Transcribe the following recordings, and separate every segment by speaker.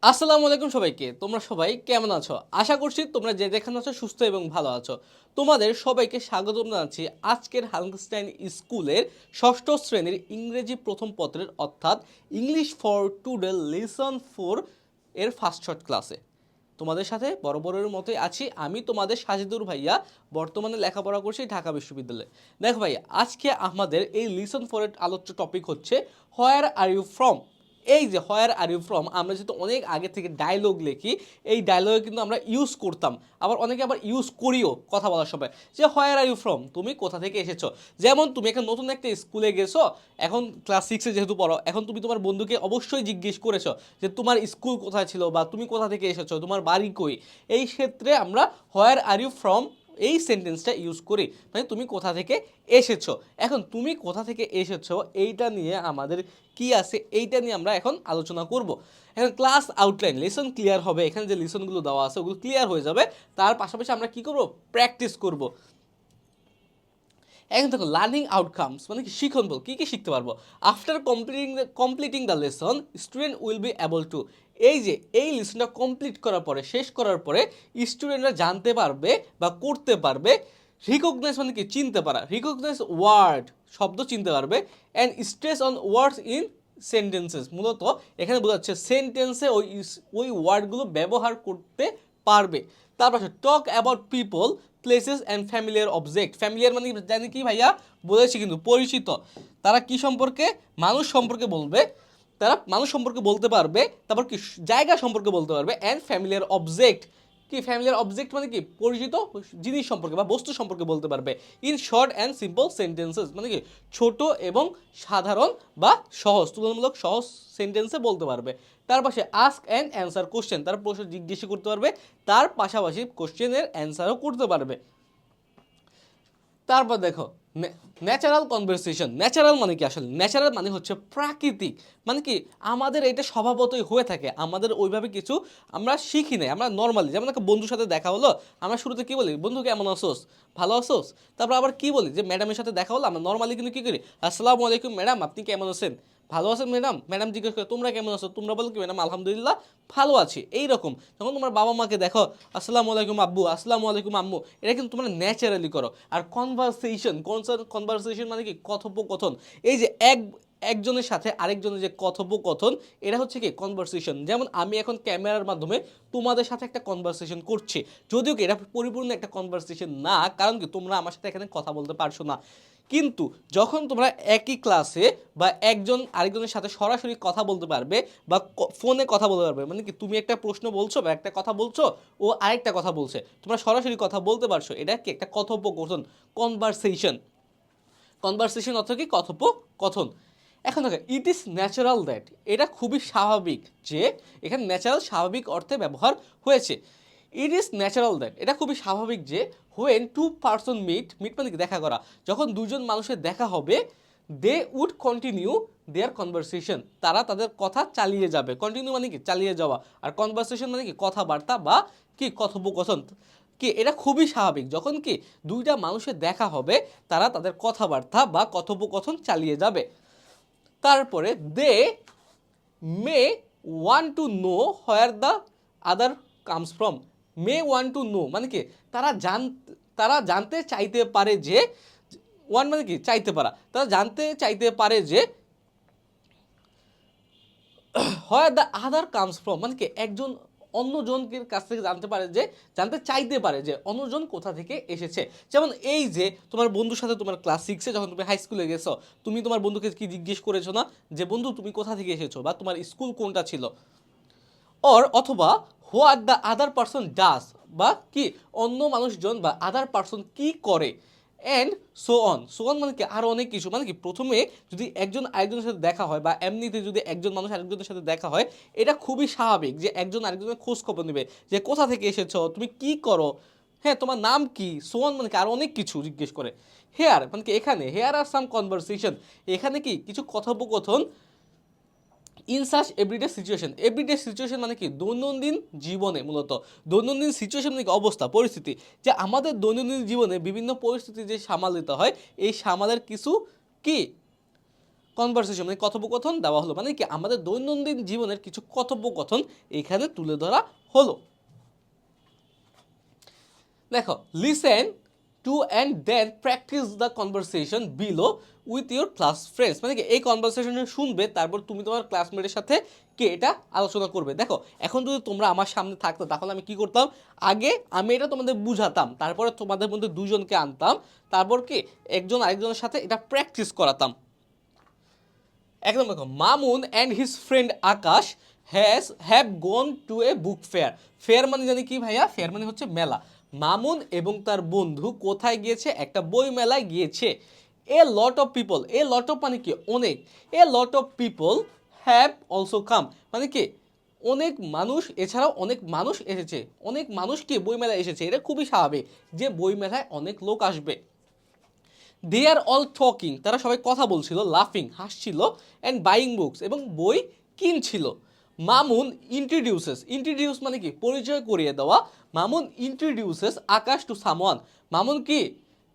Speaker 1: আসসালামু আলাইকুম সবাইকে। তোমরা সবাই কেমন আছো? আশা করছি তোমরা যে যেখানে আছো সুস্থ এবং ভালো আছো। তোমাদের সবাইকে স্বাগতম জানাচ্ছি আজকের হালকস্টাইন স্কুলের ষষ্ঠ শ্রেণীর ইংরেজি প্রথম পত্রের অর্থাৎ ইংলিশ ফর টুডে লেসন 4 এর ফার্স্ট শর্ট ক্লাসে। তোমাদের সাথে বরাবরের মতোই আছি আমি তোমাদের সাজিদুর ভাইয়া। বর্তমানে লেখাপড়া করছি ঢাকা বিশ্ববিদ্যালয়ে। দেখো ভাইয়া, আজকে আমাদের এই লিসন 4 এর আলোচ্য টপিক হচ্ছে হোয়ার আর ইউ ফ্রম। এই যে হোয়ার আর ইউ ফ্রম, আমরা যেহেতু অনেক আগে থেকে ডায়লগ লিখি, এই ডায়লগে কিন্তু আমরা ইউজ করতাম, আবার অনেকে আবার ইউজ করিও কথা বলার সময়, যে হোয়ার আর ইউ ফ্রম, তুমি কোথা থেকে এসেছো। যেমন তুমি এখন নতুন একটা স্কুলে গেছো, এখন ক্লাস 6-এ যেহেতু পড়ো, এখন তুমি তোমার বন্ধুকে অবশ্যই জিজ্ঞেস করেছো যে তোমার স্কুল কোথায় ছিল বা তুমি কোথা থেকে এসেছো, তোমার বাড়ি কই। এই ক্ষেত্রে আমরা হোয়ার আর ইউ ফ্রম এই সেন্টেন্সটা ইউজ করি, মানে তুমি কোথা থেকে এসেছো। এখন তুমি কোথা থেকে এসেছো এইটা নিয়ে আমাদের কি আছে, এইটা নিয়ে আমরা এখন আলোচনা করব। এখন ক্লাস আউটলাইন লেসন ক্লিয়ার হবে, এখানে যে লেসনগুলো দেওয়া আছে ওগুলো ক্লিয়ার হয়ে যাবে। তার পাশাপাশি আমরা কি করব, প্র্যাকটিস করব। এখন দেখো লার্নিং আউটকামস মানে কি, শিখন বল কী কী শিখতে পারবো। After completing the lesson student will be able to, এই যে এই লেসনটা কমপ্লিট করার পরে, শেষ করার পরে স্টুডেন্টরা জানতে পারবে বা করতে পারবে। রিকগনাইজ মানে কি, চিনতে পারা, রিকগনাইজ ওয়ার্ড শব্দ চিনতে পারবে। And stress on words in sentences, মূলত এখানে বোঝাচ্ছে সেন্টেন্সে ওই ওয়ার্ডগুলো ব্যবহার করতে পারবে। তারপর talk about people places and familiar object. Familiar মানে জানি কি ভাইয়া, বলেছি কিন্তু পরিচিত। তারা কি সম্পর্কে, মানুষ সম্পর্কে বলবে, তারা মানুষ সম্পর্কে বলতে পারবে। তারপর কি, জায়গা সম্পর্কে বলতে পারবে। অ্যান্ড ফ্যামিলিয়ার অবজেক্ট, কি ফ্যামিলিয়ার অবজেক্ট মানে কি, পরিচিত জিনিস সম্পর্কে বা বস্তু সম্পর্কে বলতে পারবে। In short and simple sentences মানে কি, ছোট এবং সাধারণ বা সহজ, তুলনামূলক সহজ সেন্টেন্সে বলতে পারবে। তার পাশে আস্ক অ্যান্ড অ্যান্সার কোশ্চেন, তার প্রশ্ন জিজ্ঞেস করতে পারবে, তার পাশাপাশি কোশ্চেনের অ্যান্সারও করতে পারবে। তারপর দেখো ন্যাচারাল কনভারসেশন। ন্যাচারাল মানে কি, আসলে ন্যাচারাল মানে হচ্ছে প্রাকৃতিক, মানে কি আমাদের এটা স্বভাবতই হয়ে থাকে, আমাদের ওইভাবে কিছু আমরা শিখি নাই, আমরা নর্মালি যেমন একটা বন্ধুর সাথে দেখা হলো, আমরা শুরুতে কি বলি, বন্ধু কেমন আসোস, ভালো আসোস। তারপর আবার কি বলি, যে ম্যাডামের সাথে দেখা হলো, আমরা নর্মালি কিন্তু কি করি, আসসালামু আলাইকুম ম্যাডাম, আপনি কেমন আছেন, ভালো আছেন ম্যাডাম। ম্যাডাম জিজ্ঞেস করে তোমরা কেমন আছো, তোমরা বলো কি ম্যাডাম আলহামদুলিল্লাহ ভালো আছি। এইরকম যখন তোমার বাবা মাকে দেখো, আসসালামু আলাইকুম আব্বু, আসসালামু আলাইকুম আম্মু, এটা কিন্তু তোমরা ন্যাচারালি করো। আর কনভারসেশন, কনভারসেশন মানে কি, কথোপকথন। এই যে একজনের সাথে আরেকজনের যে কথোপকথন, এটা হচ্ছে কি কনভারসেশন। যেমন আমি এখন ক্যামেরার মাধ্যমে তোমাদের সাথে একটা কনভারসেশন করছি, যদিও কি এটা পরিপূর্ণ একটা কনভারসেশন না, কারণ কি তোমরা আমার সাথে এখানে কথা বলতে পারছো না। কিন্তু যখন তোমরা একই ক্লাসে বা একজন আরেকজনের সাথে সরাসরি কথা বলতে পারবে বা ফোনে কথা বলতে পারবে, মানে কি তুমি একটা প্রশ্ন বলছো বা একটা কথা বলছো, ও আরেকটা কথা বলছে, তোমরা সরাসরি কথা বলতে পারছো, এটা কি একটা কথোপকথন, কনভারসেশন। কনভারসেশন অর্থ কি, কথোপকথন। এখন দেখো ইট ইজ ন্যাচারাল দ্যাট, এটা খুবই স্বাভাবিক যে, এখানে ন্যাচারাল স্বাভাবিক অর্থে ব্যবহার হয়েছে। ইট ইজ ন্যাচারাল দ্যাট, এটা খুবই স্বাভাবিক যে, when two person meet, meet মানে দেখা করা, যখন দুজন মানুষের দেখা হবে, they would continue their conversation, তারা তাদের কথা চালিয়ে যাবে। কন্টিনিউ মানে কি, চালিয়ে যাওয়া। আর কনভারসেশন মানে কি, কথাবার্তা বা কি কথোপকথন। কি এটা খুবই স্বাভাবিক, যখন কি দুইটা মানুষের দেখা হবে, তারা তাদের কথাবার্তা বা কথোপকথন চালিয়ে যাবে। তারপরে they may want to know where the other comes from. May want to know মানে কি, তারা তারা জানতে চাইতে পারে যে, ওয়ান মানে কি চাইতে পারা, তারা জানতে চাইতে পারে যে, হয় দ্য আদার কামস ফ্রম মানে কি, একজন অন্যজনের কাছ থেকে জানতে পারে যে, জানতে চাইতে পারে যে অন্যজন কোথা থেকে এসেছে। যেমন এই যে তোমার বন্ধুর সাথে তোমার ক্লাস 6-এ যখন তুমি হাই স্কুলে গেছো, তুমি তোমার বন্ধুকে কি জিজ্ঞেস করেছো না, যে বন্ধু তুমি কোথা থেকে এসেছো বা তোমার স্কুল কোনটা ছিল। অথবা হোয়াট দ্য আদার পারসন ডাস, বা কি অন্য মানুষজন বা আদার পারসন কি করে। অ্যান্ড সো অন মানে কি আরও অনেক কিছু, মানে কি প্রথমে যদি একজন আরেকজনের সাথে দেখা হয় বা এমনিতে যদি একজন মানুষ আরেকজনের সাথে দেখা হয়, এটা খুবই স্বাভাবিক যে একজন আরেকজনের খোঁজ খবর নেবে, যে কোথা থেকে এসেছো, তুমি কি করো, হ্যাঁ তোমার নাম কি। সোয়ান মানে কি আরও অনেক কিছু জিজ্ঞেস করে। হেয়ার মানে কি, এখানে হেয়ার আর সাম কনভারসেশন, এখানে কি কিছু কথোপকথন in such everyday situation. Everyday situation মানে কি, দৈনন্দিন জীবনে, মূলত দৈনন্দিন সিচুয়েশন মানে কি অবস্থা, পরিস্থিতি, যে আমাদের দৈনন্দিন জীবনে বিভিন্ন পরিস্থিতি যে সামাল দিতে হয়, এই সামালের কিছু কি কনভারসেশন মানে কথোপকথন দেওয়া হলো, মানে কি আমাদের দৈনন্দিন জীবনের কিছু কথোপকথন এখানে তুলে ধরা হলো। দেখো, listen to and then practice the conversation below with your class friends, মানে কি এই কনভারসেশনে শুনবে, তারপর তুমি তোমার ক্লাসমেটের সাথে কে এটা আলোচনা করবে। দেখো, এখন যদি তোমরা আমার সামনে থাকতো তাহলে আমি কি করতাম, আগে আমি এটা তোমাদের বুঝাতাম, তারপরে তোমাদের মধ্যে দুজনকে আনতাম, তারপর কি একজন আরেকজনের সাথে এটা প্র্যাকটিস করাতাম। একদম দেখো, Mamun and his friend Akash have gone to A book fair. Fair মানে জানি কি ভাইয়া, ফেয়ার মানে হচ্ছে মেলা। মামুন এবং তার বন্ধু কোথায় গিয়েছে, একটা বই মেলায় গিয়েছে। A lot of people, a lot of মানে কি অনেক, a lot of people have also come, মানে কি অনেক মানুষ, এছাড়াও অনেক মানুষ এসেছে, অনেক মানুষ কি বই মেলায় এসেছে, এটা খুবই স্বাভাবিক যে বই মেলায় অনেক লোক আসবে। দে আর অল টকিং, তারা সবাই কথা বলছিল, লাফিং হাসছিল, অ্যান্ড বাইং বুকস এবং বই কিনছিল। মামুন ইন্ট্রোডিউস মানে কি পরিচয় করিয়ে দেওয়া। Mamun introduces Akash to someone, Mamun কি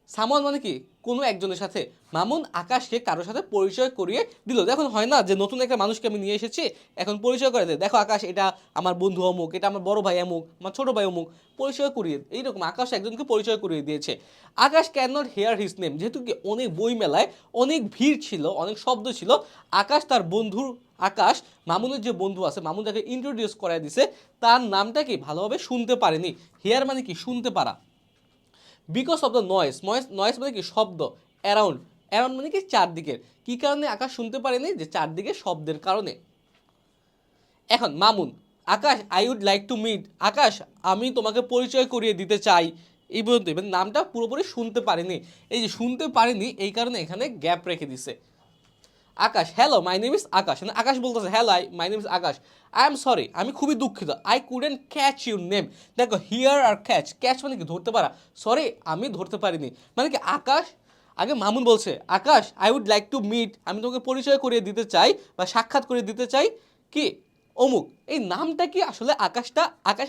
Speaker 1: সামওয়ান মানে কি কোনো একজনের সাথে, মামুন আকাশকে কারোর সাথে পরিচয় করিয়ে দিল। দেখুন হয় না যে নতুন একটা মানুষকে আমি নিয়ে এসেছি, এখন পরিচয় করে দেয়, দেখো আকাশ এটা আমার বন্ধু অমুক, এটা আমার বড় ভাই অমুক, আমার ছোট ভাই অমুক, পরিচয় করিয়ে, এইরকম আকাশ একজনকে পরিচয় করিয়ে দিয়েছে। Akash can not hear his name, যেহেতু কি অনেক বই মেলায় অনেক ভিড় ছিল, অনেক শব্দ ছিল, আকাশ তার বন্ধুর, আকাশ মামুনের যে বন্ধু আছে, মামুন যাকে ইন্ট্রোডিউস করাই দিছে, তার নামটা কি ভালোভাবে শুনতে পারেনি। হেয়ার মানে কি শুনতে পারা। Because of the noise, noise মানে কি শব্দ। অ্যারাউন্ড, অ্যারাউন্ড মানে কি চারদিকের, কি কারণে আকাশ শুনতে পারেনি, যে চারদিকে শব্দের কারণে। এখন Mamun, Akash I would like to meet, Akash আমি তোমাকে পরিচয় করিয়ে দিতে চাই, এই পর্যন্ত, মানে নামটা পুরোপুরি শুনতে পারিনি, এই যে শুনতে পারিনি এই কারণে এখানে গ্যাপ রেখে দিছে। আকাশ, হ্যালো মাই নেম ইজ আকাশ, মানে আকাশ বলতেছে hello my name is Akash, I am sorry আমি খুবই দুঃখিত, I couldn't catch your name. দেখো হিয়ার আর ক্যাচ, ক্যাচ মানে কি ধরতে পারা, সরি আমি ধরতে পারিনি, মানে কি আকাশ, আগে মামুন বলছে Akash I would like to meet, আমি তোমাকে পরিচয় করিয়ে দিতে চাই বা সাক্ষাৎ করে দিতে চাই কি অমুক, এই নামটা কি আসলে আকাশ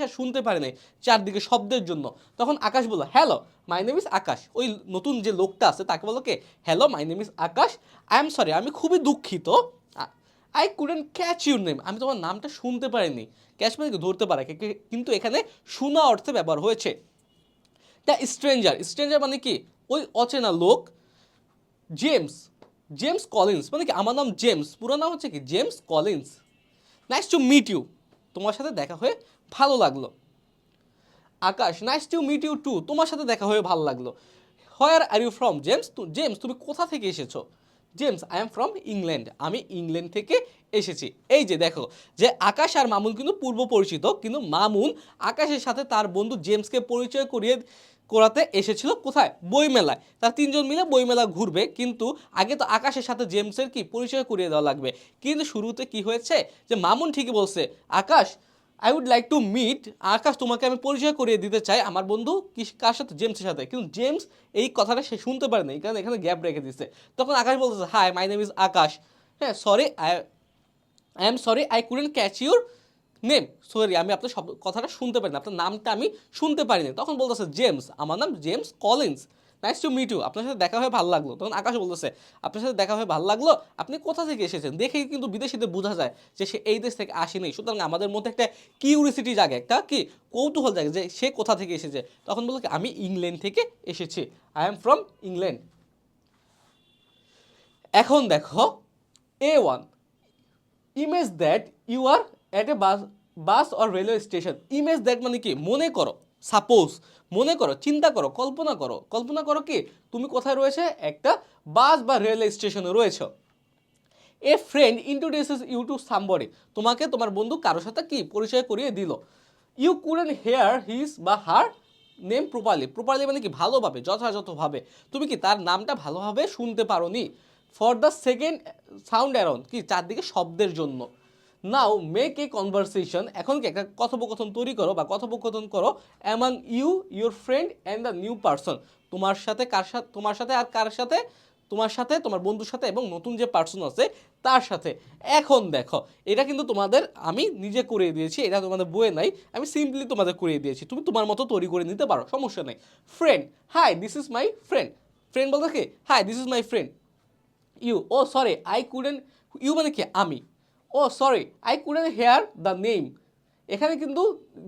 Speaker 1: আর শুনতে পারে নাই চারদিকে শব্দের জন্য। তখন আকাশ বলল hello my name is Akash, ওই নতুন যে লোকটা আছে তাকে বললো কে, hello my name is Akash, I am sorry আমি খুবই দুঃখিত, I couldn't catch your name, আমি তোমার নামটা শুনতে পারিনি। ক্যাচ মানে কি ধরতে পারা, কিন্তু এখানে শোনা অর্থে ব্যবহার হয়েছে। দ্য স্ট্রেঞ্জার, স্ট্রেঞ্জার মানে কি ওই অচেনা লোক। জেমস, জেমস কলিন্স মানে কি আমার নাম জেমস, পুরো নাম হচ্ছে কি James Collins. Nice to meet you, তোমার সাথে দেখা হয়ে ভালো লাগলো। Akash, nice to meet you too, তোমার সাথে দেখা হয়ে ভালো লাগলো। Where are you from, James, James তুমি কোথা থেকে এসেছো, James I am from England, আমি ইংল্যান্ড থেকে এসেছি। এই যে দেখো যে আকাশ আর মামুন কিন্তু পূর্ব পরিচিত, কিন্তু মামুন আকাশের সাথে তার বন্ধু জেমসকে পরিচয় করাতে এসেছিল কোথায়, বইমেলায়, তার তিনজন মিলে বইমেলা ঘুরবে, কিন্তু আগে তো আকাশের সাথে জেমসের কি পরিচয় করিয়ে দেওয়া লাগবে। কিন্তু শুরুতে কি হয়েছে যে মামুন ঠিকই বলছে Akash I would like to meet, Akash তোমাকে আমি পরিচয় করিয়ে দিতে চাই আমার বন্ধু কার সাথে, জেমসের সাথে, কিন্তু জেমস এই কথাটা সে শুনতে পারে না, এই কারণে এখানে গ্যাপ রেখে দিচ্ছে। তখন আকাশ বলতেছে হাই মাই নেম ইজ আকাশ, হ্যাঁ sorry I am sorry I couldn't catch your name, sorry আমি আপনার সব কথাটা শুনতে পারি না, আপনার নামটা আমি শুনতে পারিনি। তখন বলতেছে জেমস, আমার নাম James Collins, nice to meet you, আপনার সাথে দেখা হয়ে ভালো লাগলো। তখন আকাশ বলতেছে আপনার সাথে দেখা হয়ে ভালো লাগলো, আপনি কোথা থেকে এসেছেন, দেখেই কিন্তু বিদেশিদের বোঝা যায় যে সে এই দেশ থেকে আসেনি, সুতরাং আমাদের মধ্যে একটা কিউরিসিটি জাগে, একটা কি কৌতূহল জাগে যে সে কোথা থেকে এসেছে। তখন বললো কি আমি ইংল্যান্ড থেকে এসেছি, আই এম ফ্রম ইংল্যান্ড। এখন দেখো A1, image that you are at a bus or railway station, image that মানে কি মনে করো, সাপোজ মনে করো, চিন্তা করো, কল্পনা করো, কল্পনা করো কি তুমি কোথায় রয়েছে, একটা বাস বা রেলওয়ে স্টেশনে রয়েছে। A friend introduces you to somebody, তোমাকে তোমার বন্ধু কারোর সাথে কি পরিচয় করিয়ে দিল। ইউ কুডেন্ট হেয়ার হিজ বা হার নেম প্রপারলি, প্রপারলি মানে কি ভালোভাবে, যথাযথভাবে, তুমি কি তার নামটা ভালোভাবে শুনতে পারোনি। For the second sound around, কি চারদিকে শব্দের জন্য। নাও মেক এ কনভারসেশন, এখন কি একটা কথোপকথন তৈরি করো বা কথোপকথন করো among you your friend and the new person, তোমার সাথে কার সাথে, তোমার সাথে আর কার সাথে, তোমার সাথে তোমার বন্ধুর সাথে এবং নতুন যে পার্সন আছে তার সাথে। এখন দেখো এটা কিন্তু তোমাদের আমি নিজে করিয়ে দিয়েছি, এটা তোমাদের বইয়ে নাই, আমি সিম্পলি তোমাদের করিয়ে দিয়েছি, তুমি তোমার মতো তৈরি করে নিতে পারো, সমস্যা নেই। Friend, hi this is my friend, friend বলতে কি hi this is my friend, you, oh sorry I couldn't, you মানে কি আমি, oh sorry I couldn't hear the name. এখানে কিন্তু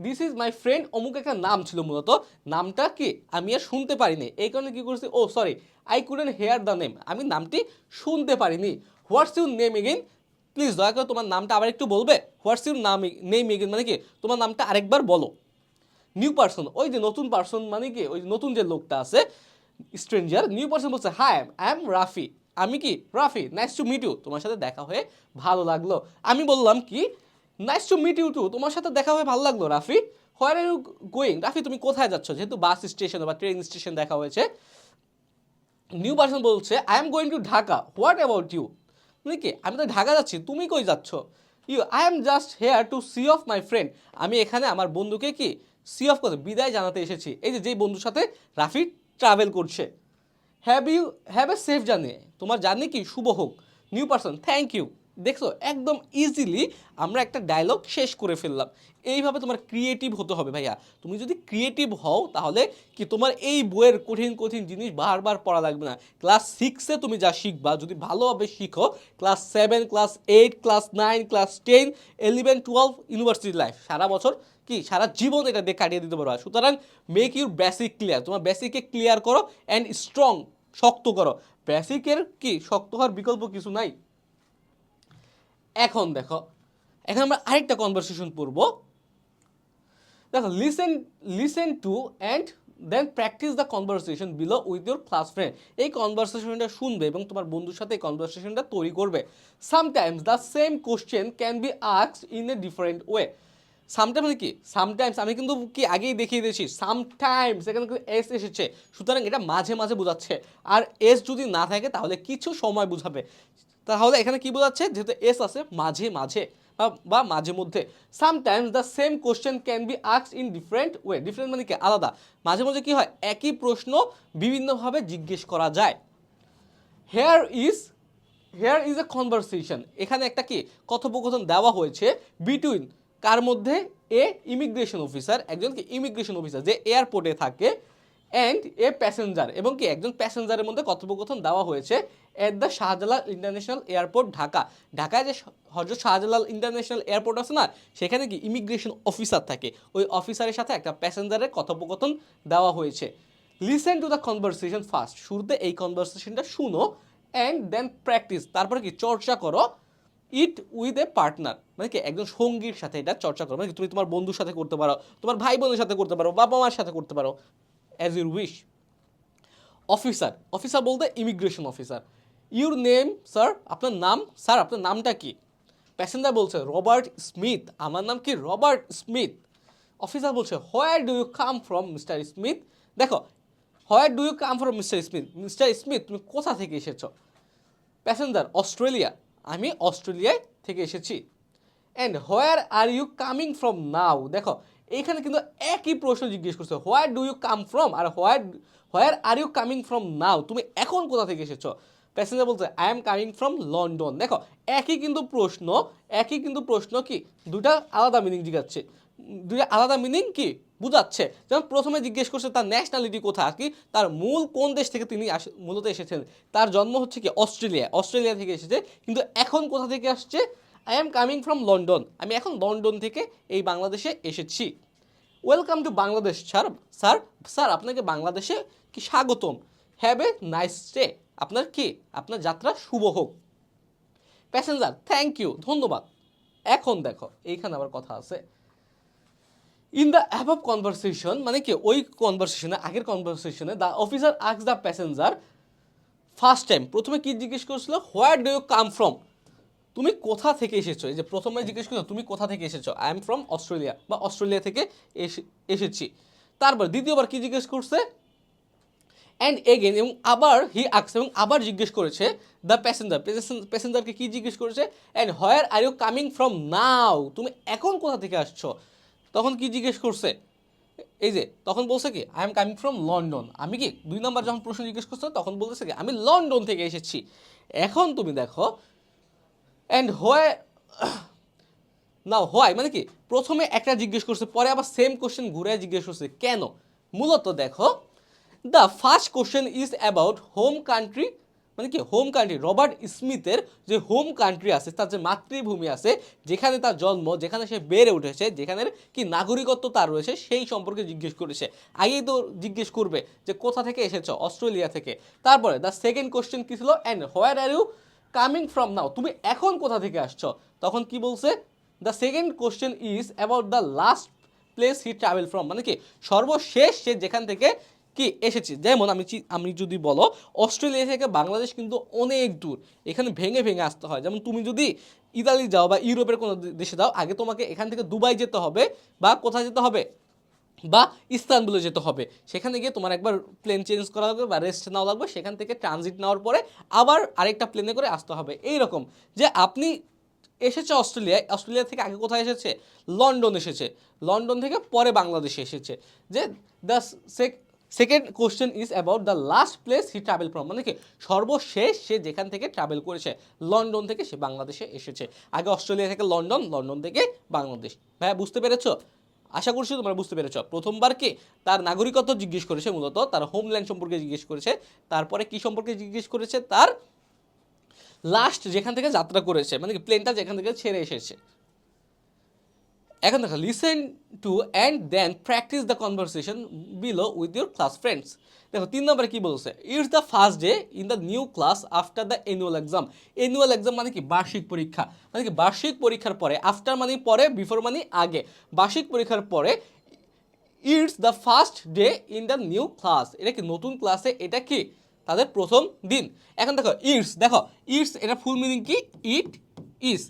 Speaker 1: দিস ইজ মাই ফ্রেন্ড অমুক একটা নাম ছিল, মূলত নামটা কি আমি আর শুনতে পারিনি, এই কারণে কি করছি, oh sorry I couldn't hear the name, আমি নামটি শুনতে পারিনি। What's your name again, please দয়া করে তোমার নামটা আবার একটু বলবে। হোয়াটস ইউর নেম এগেইন মানে কি তোমার নামটা আরেকবার বলো। নিউ পার্সন, ওই যে নতুন পার্সন মানে কি ওই নতুন যে লোকটা আছে, স্ট্রেঞ্জার। নিউ পার্সন বলছে হাই আই এম রাফি, আমি কি Rafi, nice to meet you, তোমার সাথে দেখা হয়ে ভালো লাগলো। আমি বললাম কি nice to meet you too, তোমার সাথে দেখা হয়ে ভালো লাগলো Rafi. Where are you going, Rafi তুমি কোথায় যাচ্ছ, যেহেতু বাস স্টেশন বা ট্রেন স্টেশন দেখা হয়েছে। নিউ পার্সন বলছে I am going to Dhaka, what about you, মানে কি আমি তো ঢাকা যাচ্ছি, তুমি কই যাচ্ছ। You, I am just here to see off my friend, আমি এখানে আমার বন্ধুকে কি সি অফ করতে বিদায় জানাতে এসেছি। এই যে যেই বন্ধুর সাথে রাফি ট্রাভেল করছে। হ্যাভ এ সেফ জার্নি, তোমার জার্নি কি শুভ হোক। New person thank you. দেখছো একদম ইজিলি আমরা একটা ডায়লগ শেষ করে ফেললাম। এইভাবে তোমার ক্রিয়েটিভ হতে হবে ভাইয়া। তুমি যদি ক্রিয়েটিভ হও তাহলে কি তোমার এই বইয়ের কঠিন কঠিন জিনিস বারবার পড়া লাগবে না। ক্লাস 6-এ তুমি যা শিখবা যদি ভালোভাবে শিখো, class 7, class 8, class 9, class 10, 11, 12 university life সারা বছর কি সারা জীবন এটা দিয়ে কাটিয়ে দিতে পারবা। সুতরাং মেক ইউর বেসিক ক্লিয়ার, তোমার বেসিককে ক্লিয়ার করো অ্যান্ড স্ট্রং, শক্ত করো। বেসিকের কি শক্ত হওয়ার বিকল্প কিছু নাই। এখন দেখো, এখন আমরা আরেকটা কনভারসেশন পড়বো। দেখো listen, listen to and then practice the conversation below with your class friend. এই কনভারসেশনটা শুনবে এবং তোমার বন্ধুর সাথে এই কনভারসেশনটা তৈরি করবে। Sometimes the same question can be asked in a different way. Sometimes মানে কি, সামটাইমস আমি কিন্তু কি আগেই দেখিয়ে দিয়েছি, সামটাইমস এখানে কিন্তু এস এসেছে, সুতরাং এটা মাঝে মাঝে বোঝাচ্ছে। আর এস যদি না থাকে তাহলে কিছু সময় বোঝাবে। তাহলে এখানে কি বোঝাচ্ছে, যেহেতু এস আছে মাঝে মাঝে বা মাঝে মধ্যে। Sometimes the same question can be asked in different way, different মানে কি আলাদা। মাঝে মাঝে কি হয়, একই প্রশ্ন বিভিন্নভাবে জিজ্ঞেস করা যায়। Hair is, hair is a conversation, এখানে একটা কি কথোপকথন দেওয়া হয়েছে বিটুইন কার মধ্যে, এ ইমিগ্রেশন অফিসার, একজন কি ইমিগ্রেশন অফিসার যে এয়ারপোর্টে থাকে, অ্যান্ড এ প্যাসেঞ্জার, এবং কি একজন প্যাসেঞ্জারের মধ্যে কথোপকথন দেওয়া হয়েছে at the Shahjalal international airport Dhaka. ঢাকায় যে হযরত শাহজালাল ইন্টারন্যাশনাল এয়ারপোর্ট আছে না, সেখানে কি ইমিগ্রেশন অফিসার থাকে, ওই অফিসারের সাথে একটা প্যাসেঞ্জারের কথোপকথন দেওয়া হয়েছে। Listen to the conversation first, শুরুতে এই কনভারসেশনটা শুনো, অ্যান্ড দেন প্র্যাকটিস, তারপরে কি চর্চা করো ইট উইথ এ পার্টনার, মানে কি একজন সঙ্গীর সাথে এটা চর্চা করো। মানে কি তুমি তোমার বন্ধুর সাথে করতে পারো, তোমার ভাই বোনের সাথে করতে পারো, বাবা মার সাথে করতে পারো, as your wish. Officer, officer বলতে immigration officer. Your name sir, আপনার নাম, স্যার আপনার নামটা কি। প্যাসেঞ্জার বলছে রবার্ট স্মিথ, আমার নাম কি রবার্ট স্মিথ। অফিসার বলছে where do you come from mister Smith. দেখো where do you come from mister Smith, mister Smith তুমি কোথা থেকে এসেছো। প্যাসেঞ্জার অস্ট্রেলিয়া, আমি অস্ট্রেলিয়ায় থেকে এসেছি। And where are you coming from now, দেখো এইখানে কিন্তু একই প্রশ্ন জিজ্ঞেস করছে, where do you come from আর where are you coming from now, তুমি এখন কোথা থেকে এসেছো। প্যাসেঞ্জার বলছে I am coming from London. দেখো একই কিন্তু প্রশ্ন, একই কিন্তু প্রশ্ন কি দুটা আলাদা মিনিং জিজ্ঞাসছে, দুইটা আলাদা মিনিং কি বুঝাচ্ছে। যেমন প্রথমে জিজ্ঞেস করছে তার ন্যাশনালিটি কোথায়, কি তার মূল কোন দেশ থেকে তিনি মূলত এসেছেন। তার জন্ম হচ্ছে কি অস্ট্রেলিয়া, অস্ট্রেলিয়া থেকে এসেছে, কিন্তু এখন কোথা থেকে আসছে, I am coming from London, আমি এখন লন্ডন থেকে এই বাংলাদেশে এসেছি। Welcome to Bangladesh sir, sir sir আপনাকে বাংলাদেশে কি স্বাগতম। হ্যাভ এ নাইস ডে, আপনার কি আপনার যাত্রা শুভ হোক। প্যাসেঞ্জার থ্যাংক ইউ, ধন্যবাদ। এখন দেখো এইখানে আবার কথা আছে। ইন দ্য অ্যাবভ কনভারসেশন মানে কি ওই কনভারসেশনে, আগের কনভারসেশনে the officer asked the passenger first time, প্রথমে কি জিজ্ঞেস করেছিল, where do you come from, তুমি কোথা থেকে এসেছো। এই যে প্রথমে জিজ্ঞেস করছো তুমি কোথা থেকে এসেছো, আই এম ফ্রম অস্ট্রেলিয়া বা অস্ট্রেলিয়া থেকে এসেছি। তারপর দ্বিতীয়বার কি জিজ্ঞেস করছে, অ্যান্ড এগেন, এবং আবার হি আক্স, এবং আবার জিজ্ঞেস করেছে দ্য প্যাসেঞ্জার, প্যাসেঞ্জারকে কি জিজ্ঞেস করেছে, and where are you coming from now, তুমি এখন কোথা থেকে আসছো। তখন কি জিজ্ঞেস করছে, এই যে তখন বলছে কি I am coming from London, আমি কি 2 নম্বর যখন প্রশ্ন জিজ্ঞেস করছো তখন বলতেছে কি আমি লন্ডন থেকে এসেছি। এখন তুমি দেখো অ্যান্ড হোয়ার, নাও হোয়াই মানে কি প্রথমে একটা জিজ্ঞেস করছে, পরে আবার সেম কোশ্চেন ঘুরে জিজ্ঞেস করছে কেন। মূলত দেখো the first question is about home country, মানে কি হোম কান্ট্রি, রবার্ট স্মিথের যে হোম কান্ট্রি আছে, তার যে মাতৃভূমি আছে, যেখানে তার জন্ম, যেখানে সে বেড়ে উঠেছে, যেখানের কি নাগরিকত্ব তার রয়েছে, সেই সম্পর্কে জিজ্ঞেস করেছে। আগেই তো জিজ্ঞেস করবে যে কোথা থেকে এসেছো, অস্ট্রেলিয়া থেকে। তারপরে দ্য সেকেন্ড কোশ্চেন কি ছিল, and where are you coming from now, তুমি এখন কোথা থেকে আসছো। তখন কি বলছে, the second question is about the last place he travel from, মানে কি সর্বশেষ সে যেখান থেকে কি এসেছে। যেমন আমি যদি বলো অস্ট্রেলিয়া থেকে বাংলাদেশ কিন্তু অনেক দূর, এখানে ভেঙে ভেঙে আসতে হয়। যেমন তুমি যদি ইতালি যাও বা ইউরোপের কোনো দেশে যাও, আগে তোমাকে এখান থেকে দুবাই যেতে হবে বা কোথায় যেতে হবে, বা ইস্তানবুলে যেতে হবে। সেখানে গিয়ে তোমার একবার প্লেন চেঞ্জ করা লাগবে বা রেস্ট নেওয়া লাগবে, সেখান থেকে ট্রানজিট নেওয়ার পরে আবার আরেকটা প্লেনে করে আসতে হবে। এইরকম যে আপনি এসেছে অস্ট্রেলিয়ায়, অস্ট্রেলিয়া থেকে আগে কোথায় এসেছে, লন্ডন এসেছে, লন্ডন থেকে পরে বাংলাদেশে এসেছে। যে the second question is about the last place he travel from, মানে কি সর্বশেষ সে যেখান থেকে ট্রাভেল করেছে, লন্ডন থেকে সে বাংলাদেশে এসেছে। আগে অস্ট্রেলিয়া থেকে লন্ডন, লন্ডন থেকে বাংলাদেশ। ভাইয়া বুঝতে পেরেছো? আশা করছি তোমরা বুঝতে পেরেছ। প্রথমবার কি তার নাগরিকত্ব জিজ্ঞেস করেছে, মূলত তার হোমল্যান্ড সম্পর্কে জিজ্ঞেস করেছে। তারপরে কি সম্পর্কে জিজ্ঞেস করেছে, তার লাস্ট যেখান থেকে যাত্রা করেছে, মানে কি প্লেনটা যেখান থেকে ছেড়ে এসেছে। এখন দেখো, listen to and then practice the conversation below with your class friends. দেখো 3 নম্বরে কি বলছে, it's the first day in the new class after the annual exam. Annual exam মানে কি বার্ষিক পরীক্ষা, মানে কি বার্ষিক পরীক্ষার পরে, আফটার মানে পরে, বিফোর মানে আগে, বার্ষিক পরীক্ষার পরে it's the first day in the new class, এটা কি নতুন ক্লাসে, এটা কি তাদের প্রথম দিন। এখন দেখো ইটস, দেখো ইটস এটা ফুল মিনিং কি, ইট ইজ,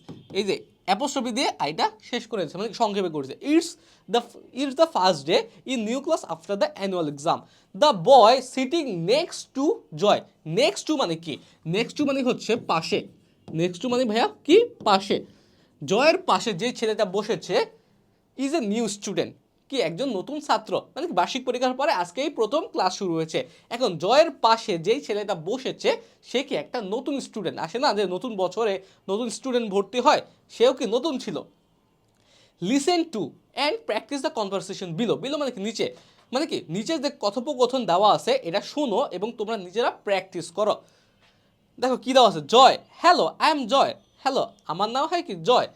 Speaker 1: এই যে অ্যাপোস্ট্রফি দিয়ে আইটা শেষ করেছে, মানে সংক্ষেপে করেছে। It's the first day in new class after the annual exam. The boy sitting next to Joy. Next to মানে কি, নেক্সট টু মানে হচ্ছে পাশে, নেক্সট টু মানে ভাইয়া কি পাশে। জয়ের পাশে যে ছেলেটা বসেছে ইজ এ নিউ স্টুডেন্ট, কি একজন নতুন ছাত্র, মানে বার্ষিক পরীক্ষার পরে আজকেই প্রথম ক্লাস শুরু হয়েছে। এখন জয়ের পাশে যেই ছেলেটা বসেছে সে কি একটা নতুন স্টুডেন্ট, আসে না যে নতুন বছরে নতুন স্টুডেন্ট ভর্তি হয়, সেও কি নতুন ছিল। Listen to and practice the conversation below, below মানে কি নিচে, মানে কি নিচে যে কথোপকথন দেওয়া আছে এটা শোনো এবং তোমরা নিজেরা প্র্যাকটিস করো। দেখো কি দেওয়া আছে, Joy, hello I am Joy, hello আমার নাম হয় কি Joy,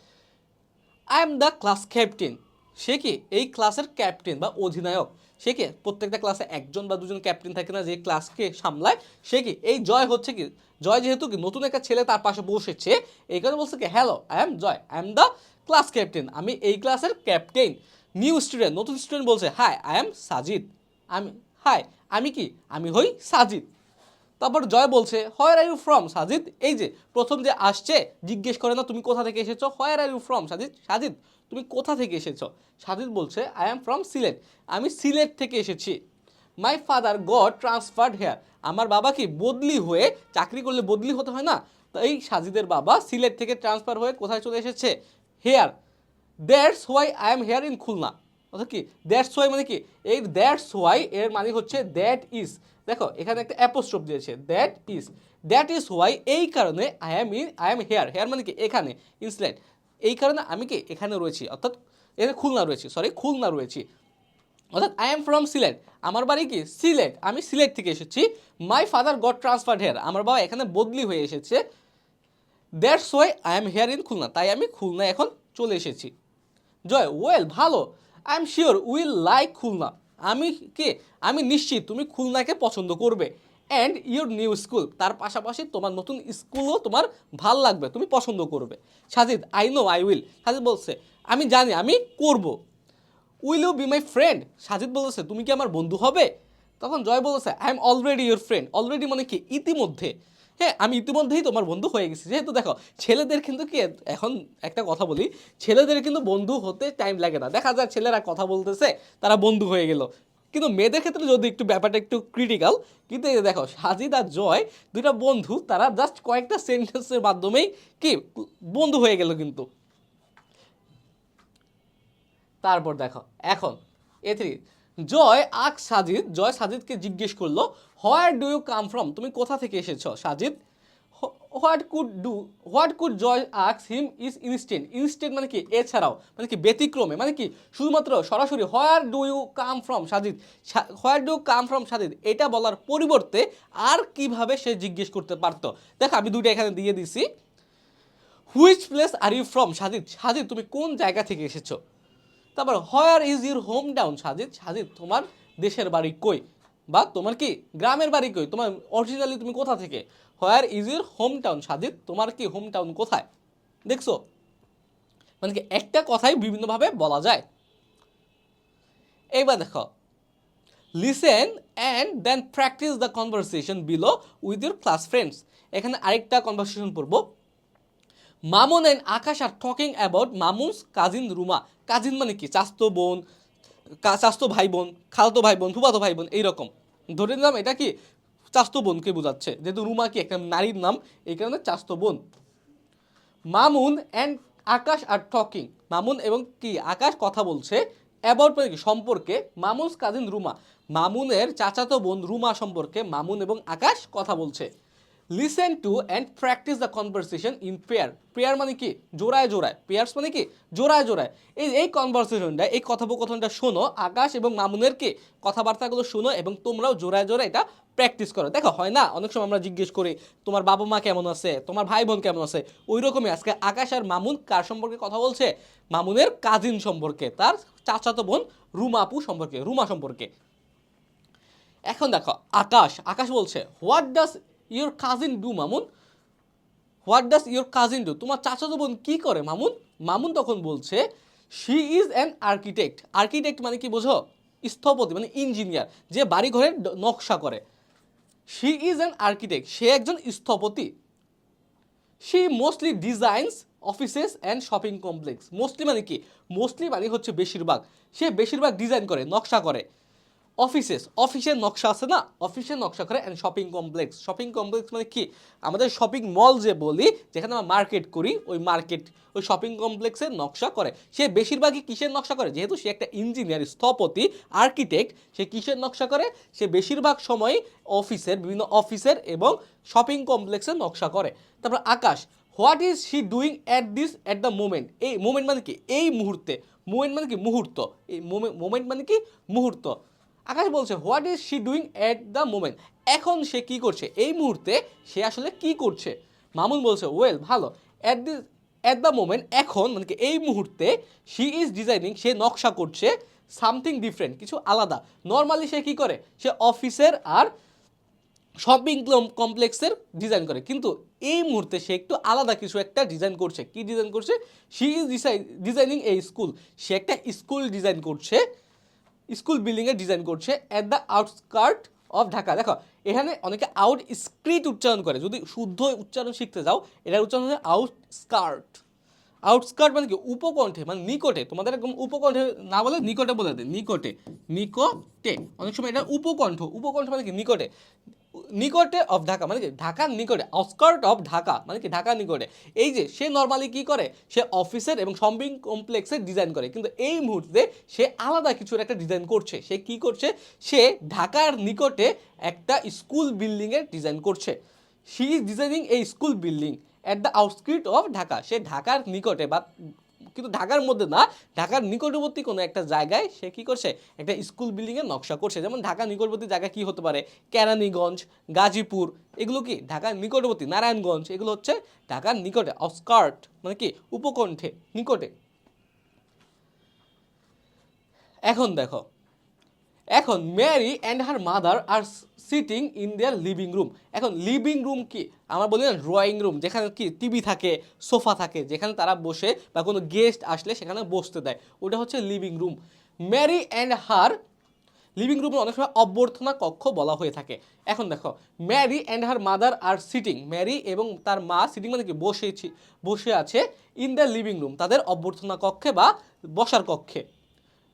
Speaker 1: I am the class captain, সে কি এই ক্লাসের ক্যাপ্টেন বা অধিনায়ক। সে কি প্রত্যেকটা ক্লাসে একজন বা দুজন ক্যাপ্টেন থাকে না যে ক্লাসকে সামলায়, সে কি এই জয় হচ্ছে কি, জয় যেহেতু কি নতুন একটা ছেলে তার পাশে বসেছে, এই কারণে বলছে কি hello I am Joy, I am the class captain, আমি এই ক্লাসের ক্যাপ্টেন। নিউ স্টুডেন্ট, নতুন স্টুডেন্ট বলছে হাই আই এম সাজিদ, আমি হাই আমি কি আমি হই সাজিদ। তারপর জয় বলছে হোয়ার আর ইউ ফ্রম সাজিদ, এই যে প্রথম যে আসছে জিজ্ঞেস করে না তুমি কোথা থেকে এসেছো, where are you from Sajid, Sajid তুমি কোথা থেকে এসেছো। সাজিদ বলছে আই এম ফ্রম সিলেট, আমি সিলেট থেকে এসেছি। My father got transferred here, আমার বাবা কি বদলি হয়ে, চাকরি করলে বদলি হতে হয় না, তো এই সাজিদের বাবা সিলেট থেকে ট্রান্সফার হয়ে কোথায় চলে এসেছে, here. That's why I am here in Khulna, অর্থাৎ কি দ্যাটস হোয়াই মানে কি, এই দ্যাটস হোয়াই এর মানে হচ্ছে দ্যাট ইজ, দেখো এখানে একটা অ্যাপোস্ট্রোফ দিয়েছে, দ্যাট ইজ হোয়াই এই কারণে আই এম হেয়ার, হেয়ার মানে কি এখানে, ইনসিলেট, এই কারণে আমি কি এখানে রয়েছি, অর্থাৎ এখানে খুলনা রয়েছি, খুলনা রয়েছি। অর্থাৎ আই এম ফ্রম সিলেট, আমার বাড়ি কি সিলেট, আমি সিলেট থেকে এসেছি। My father got transferred here, আমার বাবা এখানে বদলি হয়ে এসেছে। That's why I am here in Khulna, তাই আমি খুলনা এখন চলে এসেছি। জয় ওয়েল ভালো, I am sure will like Khulna, আমি কে আমি নিশ্চিত তুমি খুলনাকে পছন্দ করবে। অ্যান্ড ইউর নিউ স্কুল, তার পাশাপাশি তোমার নতুন স্কুলও তোমার ভাল লাগবে, তুমি পছন্দ করবে। Sajid I know I will, Sajid বলছে আমি জানি আমি করব। Will you be my friend, Sajid বলেছে তুমি কি আমার বন্ধু হবে। তখন জয় বলেছে I am already your friend, already মানে কি ইতিমধ্যে, হ্যাঁ আমি ইতিমধ্যেই তোমার বন্ধু হয়ে গেছি। যেহেতু দেখো ছেলেদের কিন্তু কি, এখন একটা কথা বলি, ছেলেদের কিন্তু বন্ধু হতে টাইম লাগে না, দেখা যায় ছেলেরা কথা বলতেছে তারা বন্ধু হয়ে গেল। কিন্তু মেয়েদের ক্ষেত্রে যদি একটু ব্যাপারটা একটু ক্রিটিক্যাল, কিন্তু এই দেখো সাজিদ আর জয় দুইটা বন্ধু, তারা জাস্ট কয়েকটা সেন্টেন্সের মাধ্যমেই কি বন্ধু হয়ে গেল কিন্তু। তারপর দেখো এখন A3, জয় সাজিদকে জিজ্ঞেস করলো where do you come from, তুমি কোথা থেকে এসেছো Sajid. What could Joy ask him is instead মানে কি এছাড়াও মানে কি ব্যতিক্রমে মানে কি শুধুমাত্র সরাসরি where do you come from Sajid, where do come from Sajid এটা বলার পরিবর্তে আর কিভাবে সে জিজ্ঞেস করতে পারতো। দেখো আমি দুইটা এখানে দিয়ে দিছি। Which place are you from Sajid, Sajid তুমি কোন জায়গা থেকে এসেছো। তারপর where is your home town Sajid, Sajid তোমার দেশের বাড়ি কই বা তোমার কি গ্রামের বাড়ি কই, তোমার অরিজিনালি তুমি কোথা থেকে। হোয়ার is your home town Sajid, তোমার কি হোম টাউন কোথায়। দেখছো মানে কি একটা কথাই বিভিন্নভাবে বলা যায়। এইবার দেখো listen and then practice the conversation below with your class friends. এখানে আরেকটা কনভারসেশন পড়বো। Mamun and Akash are talking about Mamun's cousin Ruma. Cousin মানে কি চাস্তো বোন, চাস্তো ভাই বোন, খালতো ভাই বোন, ফুফাতো ভাই বোন এইরকম। ধরে নিলাম এটা কি চাস্তো বোনকে বোঝাচ্ছে, যেহেতু রুমা কি একটা নারীর নাম এই কারণে চাস্তো বোন। Mamun and Akash are talking, Mamun এবং কি আকাশ কথা বলছে অ্যাবাউট মানে কি সম্পর্কে মামুনস কাজিন রুমা, মামুনের চাচাতো বোন রুমা সম্পর্কে মামুন এবং আকাশ কথা বলছে। Listen to and practice the conversation in pair. Pair মানে কি জোড়ায় জোড়ায়, পেয়ার্স মানে কি জোড়ায় জোড়ায়। এই কনভারসেশনটা এই কথোপকথনটা শোনো, আকাশ এবং মামুনের কি কথাবার্তাগুলো শোনো এবং তোমরাও জোড়ায় জোড়ায় এটা প্র্যাকটিস করো। দেখো হয় না অনেক সময় আমরা জিজ্ঞেস করি তোমার বাবা মা কেমন আছে, তোমার ভাই বোন কেমন আছে, ওই রকমই আজকে আকাশ আর মামুন কার সম্পর্কে কথা বলছে, মামুনের কাজিন সম্পর্কে, তার চাচাতো বোন রুমা আপু সম্পর্কে, রুমা সম্পর্কে। এখন দেখো আকাশ, আকাশ বলছে what does your cousin do Mamun, what does your cousin do, তোমার চাচাতো বোন কি করে মামুন। মামুন তখন বলছে she is an architect. Architect মানে কি বোঝো, স্থপতি মানে ইঞ্জিনিয়ার, যে বাড়ি ঘরের নকশা করে। শি ইজ অ্যান আর্কিটেক্ট, সে একজন স্থপতি। She mostly designs offices and shopping complex. Mostly মানে কি, মোস্টলি মানে হচ্ছে বেশিরভাগ, সে বেশিরভাগ ডিজাইন করে নকশা করে। অফিসেস, অফিসের নকশা আছে না, অফিসের নকশা করে। And shopping complex, shopping complex মানে কি আমাদের শপিং মল যে বলি যেখানে আমরা মার্কেট করি, ওই মার্কেট ওই শপিং কমপ্লেক্সের নকশা করে। সে বেশিরভাগই কিসের নকশা করে, যেহেতু সে একটা ইঞ্জিনিয়ার স্থপতি আর্কিটেক্ট, সে কিসের নকশা করে, সে বেশিরভাগ সময় অফিসের বিভিন্ন অফিসের এবং শপিং কমপ্লেক্সের নকশা করে। তারপর Akash what is she doing at the moment. এই মোমেন্ট মানে কি এই মুহূর্তে, মোমেন্ট মানে কি মুহূর্ত, এই মোমেন্ট মানে কি মুহূর্ত। আকাশ বলছে what is she doing at the moment, এখন সে কি করছে, এই মুহূর্তে সে আসলে কি করছে। মামুন বলছে ওয়েল ভালো, অ্যাট দ্য মোমেন্ট এখন মানে কি এই মুহূর্তে, শি ইজ ডিজাইনিং সে নকশা করছে, সামথিং ডিফারেন্ট কিছু আলাদা। নর্মালি সে কি করে, সে অফিসের আর শপিং কমপ্লেক্সের ডিজাইন করে, কিন্তু এই মুহূর্তে সে একটু আলাদা কিছু একটা ডিজাইন করছে। কি ডিজাইন করছে, she is designing a school, সে একটা স্কুল ডিজাইন করছে, স্কুল বিল্ডিংয়ের ডিজাইন করছে at the outskirt of Dhaka. দেখো এখানে অনেকে আউট স্ক্রিট উচ্চারণ করে, যদি শুদ্ধ উচ্চারণ শিখতে যাও এটার উচ্চারণ হচ্ছে আউটস্কার্ট। আউটস্কার্ট মানে কি উপকণ্ঠে মানে নিকটে, তোমাদের একদম উপকণ্ঠে না বলে নিকটে বলে দেয়, নিকটে, নিকটে অনেক সময় এটা উপকণ্ঠ, উপকণ্ঠ মানে কি নিকটে, নিকটে অফ ঢাকা মানে কি ঢাকার নিকটে, আউটস্কার্ট অফ ঢাকা মানে কি ঢাকার নিকটে। এই যে সে নর্মালি কি করে, সে অফিসের এবং শপিং কমপ্লেক্সের ডিজাইন করে, কিন্তু এই মুহূর্তে সে আলাদা কিছুর একটা ডিজাইন করছে। সে কি করছে, সে ঢাকার নিকটে একটা স্কুল বিল্ডিংয়ের ডিজাইন করছে। শি ইজ ডিজাইনিং এই school building at the outskirt of Dhaka, সে ঢাকার নিকটে বা কিন্তু ঢাকার মধ্যে না, ঢাকার নিকটবর্তী কোনো একটা জায়গায় সে কি করছে, একটা স্কুল বিল্ডিংয়ের নকশা করছে। যেমন ঢাকার নিকটবর্তী জায়গা কি হতে পারে, কেরানীগঞ্জ, গাজীপুর, এগুলো কি ঢাকার নিকটবর্তী, নারায়ণগঞ্জ, এগুলো হচ্ছে ঢাকার নিকটে, আউটস্কার্ট মানে কি উপকণ্ঠে, নিকটে। এখন দেখো, এখন Mary and her mother are sitting in their living room. এখন লিভিং রুম কি আমরা বলি না ড্রয়িং রুম, যেখানে কি টিভি থাকে, সোফা থাকে, যেখানে তারা বসে বা কোনো গেস্ট আসলে সেখানে বসতে দেয়, ওটা হচ্ছে living room. Mary and her, living রুমে অনেক সময় অভ্যর্থনা কক্ষ বলা হয়ে থাকে। এখন দেখো Mary and her mother are sitting, Mary এবং তার মা সিটিং মানে কি বসে আছে, ইন দ্য লিভিং রুম তাদের অভ্যর্থনা কক্ষে বা বসার কক্ষে।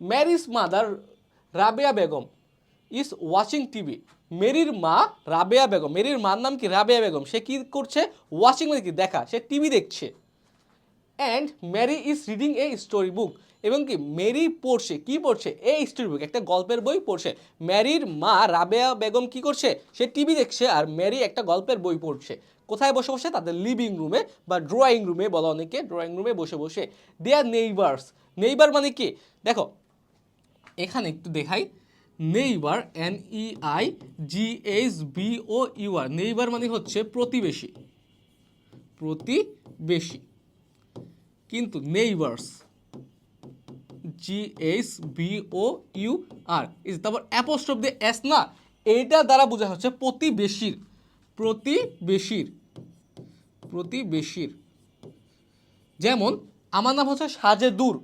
Speaker 1: Mary's mother Rabeya Begum is watching TV. মেরির মা রাবেয়া বেগম, মেরির মার নাম কি রাবেয়া বেগম, সে কি করছে, ওয়াচিং মানে কি দেখা, সে টিভি দেখছে। And Mary is reading a story book, এবং কি মেরি পড়ছে, কি পড়ছে, এ স্টোরি বুক একটা গল্পের বই পড়ছে। ম্যারির মা রাবেয়া বেগম কি করছে, সে টিভি দেখছে আর ম্যারি একটা গল্পের বই পড়ছে। কোথায় বসে বসে? তাদের লিভিং রুমে বা ড্রয়িং রুমে বলা অনেকে, ড্রয়িং রুমে বসে বসে। দেয়ার নেইবার্স, নেইবার মানে কি দেখো এখানে একটু দেখাই, নেইবার NEIGHBOUR, নেইবার মানে হচ্ছে প্রতিবেশী, প্রতিবেশী। কিন্তু নেইবার্স GHBOUR ইজ তারপর অ্যাপোস্ট্রফ দিয়ে এস না, এইটা দ্বারা বোঝা হচ্ছে প্রতিবেশীর, প্রতিবেশীর, প্রতিবেশীর। যেমন আমার নাম হচ্ছে সাজেদুর,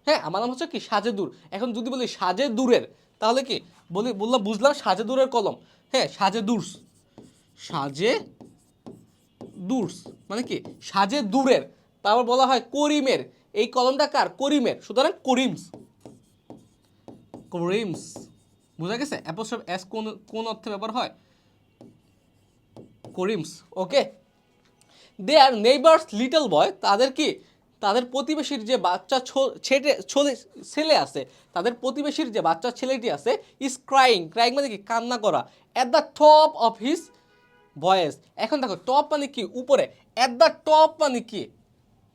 Speaker 1: হ্যাঁ আমার নাম হচ্ছে কি সাজেদুর। এখন যদি বলি সাজেদুরের, তাহলে কি বললাম বুঝলাম সাজেদুরের কলম, হ্যাঁ সাজেদুরস, সাজেদুরস মানে কি সাজেদুরের। তারপর বলা হয় করিমের, এই কলমটা কার? করিমের, সুতরাং করিমস, করিমস। বুঝা গেছে অ্যাপোস্ট্রফ এস কোন কোন অর্থে ব্যবহার হয়? করিমস। ওকে, দে আর নেইবার্স লিটল বয়, তাদের কি তাদের প্রতিবেশীর যে বাচ্চা ছেলে আছে, তাদের প্রতিবেশীর যে বাচ্চা ছেলেটি আছে, ইজ ক্রাইং, ক্রাইং মানে কি কান্না করা, at the top of his voice. এখন দেখো টপ মানে কি উপরে, অ্যাট দ্য টপ মানে কি,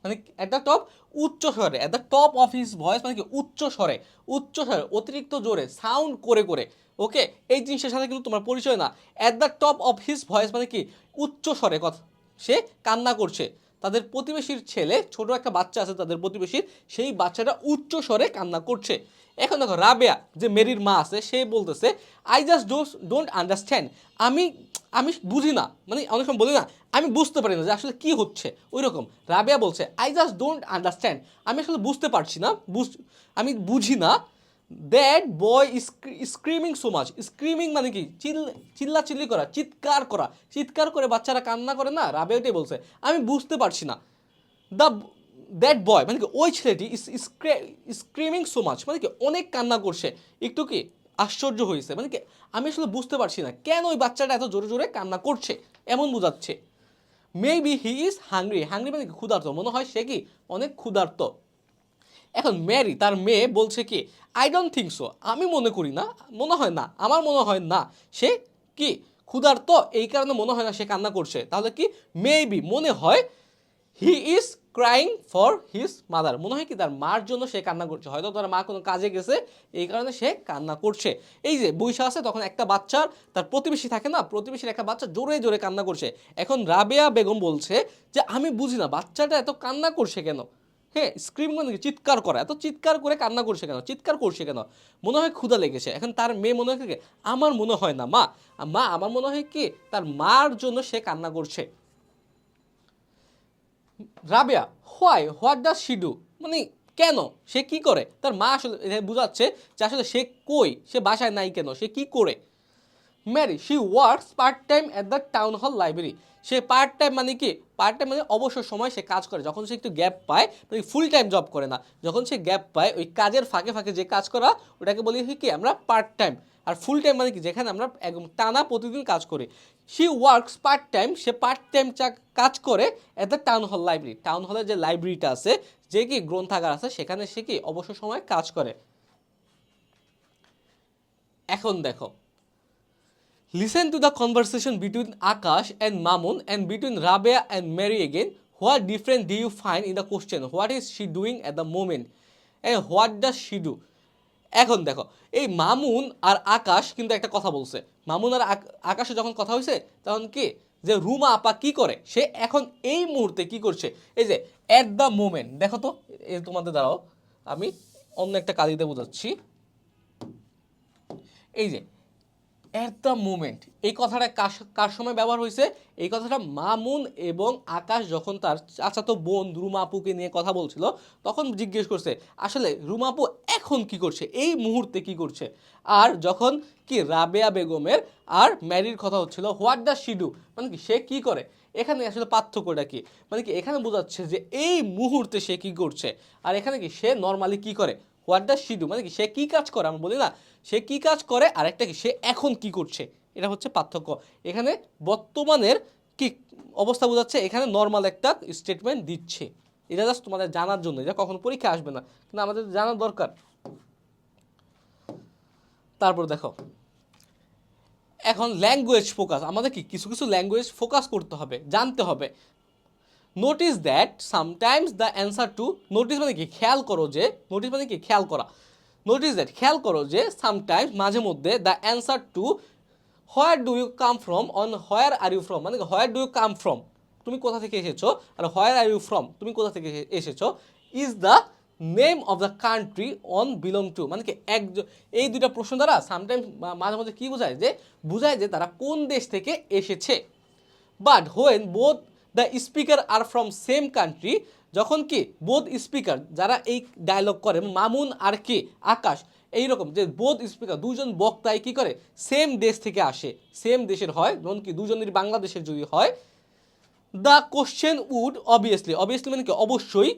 Speaker 1: মানে অ্যাট দ্য টপ উচ্চ স্বরে, at the top of his voice মানে কি উচ্চ স্বরে, উচ্চ স্বরে অতিরিক্ত জোরে সাউন্ড করে করে। ওকে, এই জিনিসের সাথে কিন্তু তোমার পরিচয় না। At the top of his voice মানে কি উচ্চ স্বরে কথা, সে কান্না করছে। তাদের প্রতিবেশীর ছেলে, ছোট একটা বাচ্চা আছে তাদের প্রতিবেশীর, সেই বাচ্চাটা উচ্চ স্বরে কান্না করছে। এখন দেখো রাবেয়া যে মেরির মা আছে, সে বলতেছে আই জাস্ট ডোন্ট আন্ডারস্ট্যান্ড, আমি আমি বুঝি না, মানে অনেক সময় বলি না আমি বুঝতে পারি না যে আসলে কি হচ্ছে, ওই রকম রাবেয়া বলছে আই জাস্ট ডোন্ট আন্ডারস্ট্যান্ড, আমি আসলে বুঝতে পারছি না, আমি বুঝি না। That boy screaming so much, screaming মানে কি চিল্লাচিল্লি করা, চিৎকার করা, চিৎকার করে বাচ্চারা কান্না করে না, রাবেয়া ওইটাই বলছে আমি বুঝতে পারছি না। দ্য দ্যাট বয় মানে কি ওই ছেলেটি স্ক্রিমিং সো মাচ মানে কি অনেক কান্না করছে, একটু কি আশ্চর্য হয়েছে, মানে কি আমি আসলে বুঝতে পারছি না কেন ওই বাচ্চাটা এত জোরে জোরে কান্না করছে, এমন বোঝাচ্ছে। Maybe he is hungry, hungry মানে কি ক্ষুধার্ত, মনে হয় সে কি অনেক ক্ষুধার্ত। এখন ম্যারি তার মেয়ে বলছে কি আই ডোন্ট থিঙ্ক সো, আমি মনে করি না, মনে হয় না, আমার মনে হয় না সে কি ক্ষুধার্ত, এই কারণে মনে হয় না সে কান্না করছে। তাহলে কি মেবি মনে হয় he is crying for his mother, মনে হয় কি তার মার জন্য সে কান্না করছে, হয়তো তার মা কোনো কাজে গেছে এই কারণে সে কান্না করছে। এই যে বৈশা আছে তখন একটা বাচ্চার, তার প্রতিবেশী থাকে না, প্রতিবেশীর একটা বাচ্চা জোরে জোরে কান্না করছে। এখন রাবেয়া বেগম বলছে যে আমি বুঝি না বাচ্চাটা এত কান্না করছে কেন, হ্যাঁ স্ক্রিম মানে চিৎকার করা, এত চিৎকার করে কান্না করছে কেন, চিৎকার করছে কেন, মনে হয় ক্ষুধা লেগেছে। এখন তার মেয়ে মনে হয় কি আমার মনে হয় না মা, মা আমার মনে হয় কি তার মার জন্য সে কান্না করছে। Rabeya what does she do, মানে কেন, সে কি করে, তার মা আসলে বুঝাচ্ছে যে আসলে সে কই, সে বাসায় নাই কেন, সে কি করে। Mary she works part time at the town hall library, সে পার্ট টাইম মানে কি, পার্ট টাইম মানে অবসর সময় সে কাজ করে, যখন সে একটু গ্যাপ পায়, মানে ফুল টাইম জব করে না, যখন সে গ্যাপ পায় ওই কাজের ফাঁকে ফাঁকে যে কাজ করা ওটাকে বলি কি আমরা পার্ট টাইম। আর ফুল টাইম মানে কি যেখানে আমরা একদম টানা প্রতিদিন কাজ করি। She works part time, say part time কাজ করে at the town hall library, town হলের যে লাইব্রেরিটা আছে, যে কি গ্রন্থাগার আছে, সেখানে সে কি অবসর সময় কাজ করে। এখন দেখো listen to the conversation between Akash and Mamun and between Rabia and Mary again. What difference do you find in the question? What is she doing at the moment? And what does she do? এখন দেখো এই মামুন আর আকাশ কিন্তু একটা কথা বলছে, মামুন আর আকাশে যখন কথা হয়েছে তখন কি যে রুমা আপা কি করে, সে এখন এই মুহূর্তে কি করছে, এই যে এট দ্য মোমেন্ট, দেখো তো তোমাদের দ্বারাও আমি অন্য একটা কালিতে বোঝাচ্ছি। এই যে এট দ্য মোমেন্ট, এই কথাটা কার সময় ব্যবহার হয়েছে, এই কথাটা মামুন এবং আকাশ যখন তার চাচাতো বোন রুমাপুকে নিয়ে কথা বলছিল তখন জিজ্ঞেস করছে আসলে রুমাপু এখন কি করছে, এই মুহূর্তে কি করছে। আর যখন কি রাবেয়া বেগমের আর ম্যারির কথা হচ্ছিল হোয়াট দ্য শিডু মানে কি সে কি করে, এখানে আসলে পার্থক্যটা কি, মানে কি এখানে বোঝাচ্ছে যে এই মুহূর্তে সে কি করছে, আর এখানে কি সে নর্মালি কি করে, হোয়াট ডাজ শি ডু মানে কি সে কি কাজ করে, আমরা বলি না সে কি কাজ করে, আর একটা কি সে এখন কি করছে, এটা হচ্ছে পার্থক্য। এখানে বর্তমানের কি অবস্থা বোঝাচ্ছে, এখানে নর্মাল একটা স্টেটমেন্ট দিচ্ছে। এটা জাস্ট তোমাদের জানার জন্য, এটা কখনো পরীক্ষা আসবে না কিন্তু আমাদের জানার দরকার। তারপর দেখো এখন ল্যাঙ্গুয়েজ ফোকাস, আমাদের কি কিছু কিছু ল্যাঙ্গুয়েজ ফোকাস করতে হবে, জানতে হবে। Notice that sometimes the answer to, notice মানে কি খেয়াল করো যে, নোটিস মানে কি খেয়াল করা, নোটিস দ্যাট খেয়াল করো যে সামটাইমস মাঝে মধ্যে the answer to where do you come from on where are you from, মানে where do you come from তুমি কোথা থেকে এসেছো, আর হোয়ার আর ইউ ফ্রম তুমি কোথা থেকে এসেছো, is the name of the country on belong to, মানে কি এই দুইটা প্রশ্ন দ্বারা সামটাইমস মাঝে মধ্যে কি বোঝায়, যে বোঝায় যে তারা কোন দেশ থেকে এসেছে। But when both the speaker are from same country, যখন কি বোথ স্পিকার যারা এই ডায়লগ করে, মামুন আর কি আকাশ, এইরকম যে বোথ স্পিকার দুজন বক্তাই কি করে সেম দেশ থেকে আসে, সেম দেশের হয়, যেমন কি দুজনের বাংলাদেশের যদি হয়, the question would obviously, obviously মানে কি অবশ্যই,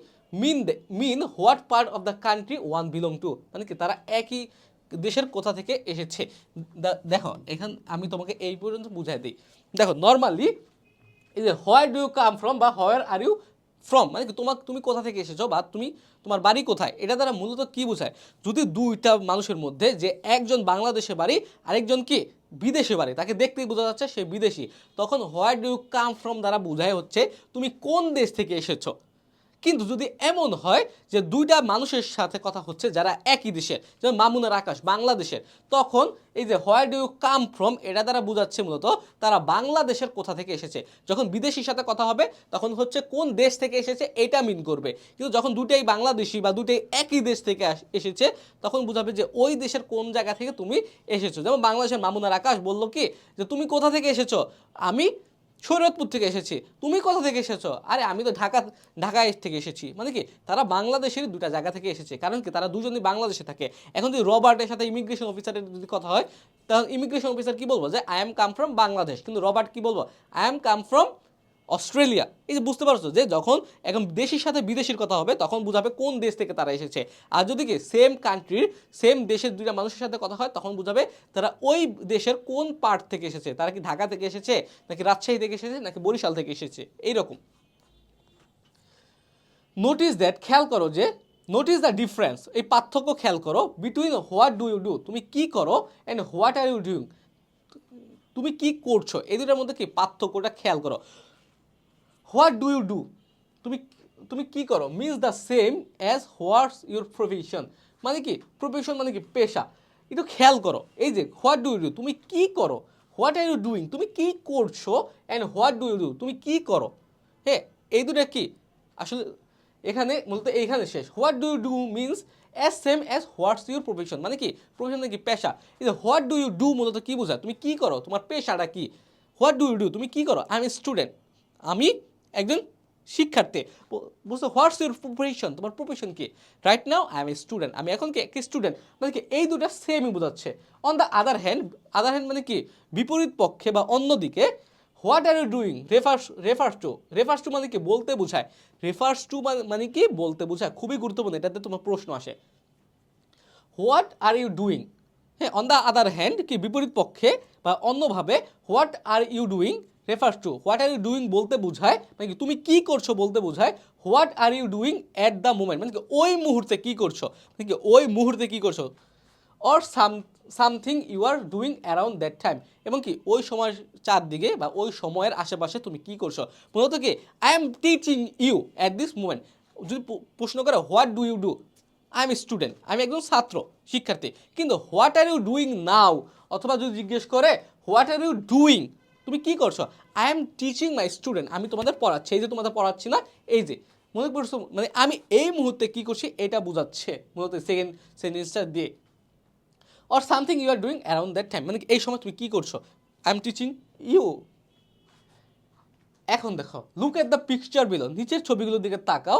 Speaker 1: mean what part of the country one belong to, মানে কি তারা একই দেশের কোথা থেকে এসেছে। দেখো এখান আমি তোমাকে এই পর্যন্ত বুঝাই দিই। দেখো নর্মালি এই যে where do you come from বা হোয়ার আর ইউ ফ্রম, মানে কি তুমি কোথা থেকে এসেছো বা তোমার বাড়ি কোথায়, এটা দ্বারা মূলত কি বোঝায়, যদি দুইটা মানুষের মধ্যে যে একজন বাংলাদেশে বাড়ি আরেকজন কি বিদেশে বাড়ি, তাকে দেখতেই বোঝা যাচ্ছে সে বিদেশি, তখন where do you come from দ্বারা বোঝায় হচ্ছে তুমি কোন দেশ থেকে এসেছো। কিন্তু যদি এমন হয় যে দুইটা মানুষের সাথে কথা হচ্ছে যারা একই দেশের, যেমন মামুন আর আকাশ বাংলাদেশের, তখন এই যে where do you come from এটা দ্বারা বোঝাচ্ছে মূলত তারা বাংলাদেশের কোথা থেকে এসেছে। যখন বিদেশির সাথে কথা হবে তখন হচ্ছে কোন দেশ থেকে এসেছে এটা মিন করবে, কিন্তু যখন দুটাই বাংলাদেশি বা দুটাই একই দেশ থেকে এসেছে তখন বোঝাবে যে ওই দেশের কোন জায়গা থেকে তুমি এসেছো। যেমন বাংলাদেশের মামুন আর আকাশ বললো কি যে তুমি কোথা থেকে এসেছো, আমি শরীয়তপুর থেকে এসেছি, তুমি কোথা থেকে এসেছো, আরে আমি তো ঢাকায় থেকে এসেছি, মানে কি তারা বাংলাদেশের দুটা জায়গা থেকে এসেছে, কারণ কি তারা দুজনই বাংলাদেশে থাকে। এখন যদি রবার্টের সাথে ইমিগ্রেশন অফিসারের যদি কথা হয়, তখন ইমিগ্রেশন অফিসার কি বলবো যে I am come from Bangladesh, কিন্তু রবার্ট কি বলবো I am come from Australia. এই যে বুঝতে পারছো যে যখন এখন দেশের সাথে বিদেশির কথা হবে তখন বুঝাবে কোন দেশ থেকে তারা এসেছে, আর যদি কি সেম কান্ট্রির সেম দেশের দুইটা মানুষের সাথে কথা হয় তখন বুঝাবে তারা ওই দেশের কোন পার্ট থেকে এসেছে, তারা কি ঢাকা থেকে এসেছে নাকি রাজশাহী থেকে এসেছে নাকি বরিশাল থেকে এসেছে এইরকম। নোটিস দ্যাট খেয়াল করো যে, নোটিস দ্য ডিফারেন্স এই পার্থক্য খেয়াল করো, between what do you do তুমি কি করো and what are you doing তুমি কি করছো, এই দুটার মধ্যে কি পার্থক্যটা খেয়াল করো। হোয়াট ডু ইউ ডু তুমি তুমি কি করো means the same as what's your profession, মানে কি প্রফেশন মানে কি পেশা, একটু খেয়াল করো এই যে হোয়াট ডু ইউ ডু তুমি কি করো, হোয়াট আর ইউ ডুইং তুমি কি করছো, and what do you do তুমি কি করো। হ্যাঁ এই দুটা কি আসলে এখানে মূলত এইখানে শেষ। What do you do means as same as what's your profession, মানে কি প্রফেশন মানে কি পেশা। এই যে হোয়াট ডু ইউ ডু মূলত কি বোঝায় তুমি কি করো, তোমার পেশাটা কি। হোয়াট ডু ইউ ডু তুমি কি করো, আই এম স্টুডেন্ট আমি একজন শিক্ষার্থী। বুঝছো হোয়াটস ইউর প্রফেশন তোমার প্রফেশন কি, right now I am a student আমি এখন কি একটি স্টুডেন্ট, মানে কি এই দুটা সেমই বোঝাচ্ছে। অন দ্য আদার হ্যান্ড মানে কি বিপরীত পক্ষে বা অন্যদিকে what are you doing refers to মানে কি বলতে বোঝায়, রেফার্স টু মানে কি বলতে বোঝায়, খুবই গুরুত্বপূর্ণ, এটাতে তোমার প্রশ্ন আসে। হোয়াট আর ইউ ডুইং, হ্যাঁ অন দ্য আদার হ্যান্ড কি বিপরীত পক্ষে বা অন্যভাবে what are you doing refers to what are you doing বলতে বোঝায়, মানে কি তুমি কি করছো বলতে বোঝায়, what are you doing at the moment মানে কি ওই মুহূর্তে কি করছো, মানে কি ওই মুহূর্তে কি করছো, or something you are doing around that time, এবং কি ওই সময়ের চারদিকে বা ওই সময়ের আশেপাশে তুমি কি করছো। মূলত কি I am teaching you at this moment, যদি প্রশ্ন করে what do you do I am student আমি একজন ছাত্র শিক্ষার্থী, কিন্তু what are you doing now, অথবা যদি জিজ্ঞেস করে হোয়াট আর ইউ ডুইং তুমি কি করছো, I am teaching my student আমি তোমাদের পড়াচ্ছি, এই যে তোমাদের পড়াচ্ছি না এই যে মনে করছো, মানে আমি এই মুহূর্তে কি করছি এটা বোঝাচ্ছে মূলত সেকেন্ড সেন্টেন্সটা দিয়ে। Or something you are doing around that time, মানে এই সময় তুমি কি করছো, আই এম টিচিং ইউ। এখন দেখো look at the picture below, নিচের ছবিগুলোর দিকে তাকাও,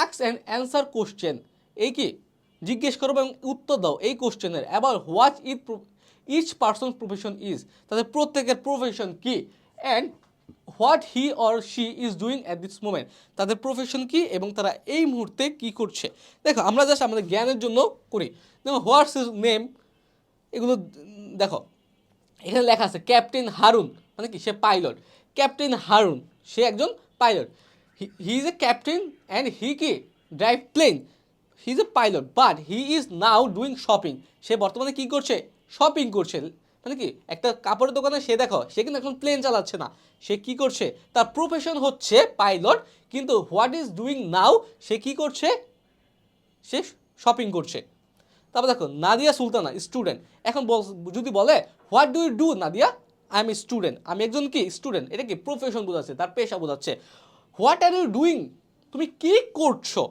Speaker 1: আস্ক অ্যান্ড অ্যান্সার কোশ্চেন, এই কি জিজ্ঞেস করো এবং উত্তর দাও এই কোশ্চেনের, আবার what each person profession is তাদের প্রত্যেকের প্রফেশন কি, and what he or she is doing at this moment তাদের প্রফেশন কি এবং তারা এই মুহূর্তে কি করছে। দেখো আমরা জাস্ট আমাদের জ্ঞানের জন্য করি, দেখো হোয়াটস ইজ নেম এগুলো দেখো এখানে লেখা আছে ক্যাপ্টেন হারুন, মানে কি সে পাইলট, ক্যাপ্টেন হারুন সে একজন pilot, he is a captain and he কি drive plane, he is a pilot but he is now doing shopping সে বর্তমানে কি করছে শপিং করছে, মানে কি একটা কাপড়ের দোকানে সে দেখো সে কিন্তু এখন প্লেন চালাচ্ছে না, সে কি করছে, তার প্রফেশন হচ্ছে পাইলট, কিন্তু হোয়াট ইজ ডুইং নাও, সে কি করছে, সে শপিং করছে। তারপর দেখো নাদিয়া সুলতানা স্টুডেন্ট, এখন যদি বলে what do you do Nadia, I am student, আমি একজন কি স্টুডেন্ট, এটা কি প্রফেশন বোঝাচ্ছে, তার পেশা বোঝাচ্ছে। হোয়াট আর ইউ ডুইং, তুমি কি করছো,